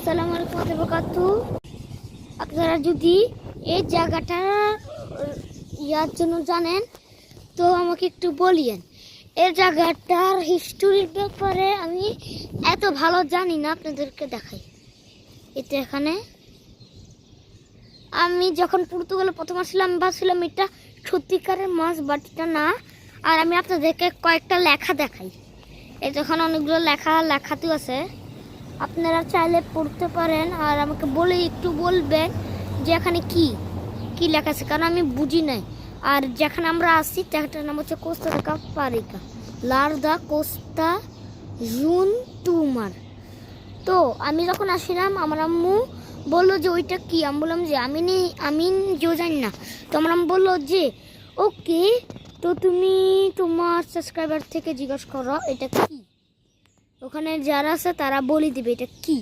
আসসালামু আলাইকুম ওয়া বারাকাতুহু। আপনারা যদি এই জায়গাটা ইয়ার জন্য জানেন তো আমাকে একটু বলিয়েন। এই জায়গাটার হিস্টোরির ব্যাপারে আমি এত ভালো জানি না, আপনাদেরকে দেখাই। এটা এখানে আমি যখন পর্তুগালে প্রথম আসলাম ভাবছিলাম এটা সত্যিকারের মাছ, বাট এটা না। আর আমি আপনাদেরকে কয়েকটা লেখা দেখাই। এটা এখানে অনেকগুলো লেখাতেও আছে, আপনারা চাইলে পড়তে পারেন। আর আমাকে বলে একটু বলবেন যে এখানে কি কি লেখা আছে, কারণ আমি বুঝি নাই। আর যেখানে আমরা আসছি জায়গাটার নাম হচ্ছে কোস্তা দা কাপারিকা, লারদা কোস্তা জুন টুমার। তো আমি যখন আসলাম আমার আম্মু বললো যে ওইটা কি, আমি বললাম যে আমি নিজেও জানি না। তো আমার আম্মু বললো যে ওকে, তো তুমি তোমার সাবস্ক্রাইবার থেকে জিজ্ঞাসা করো এটা কি। ওখানে যারা আছে তারা বলে দিবে এটা কি।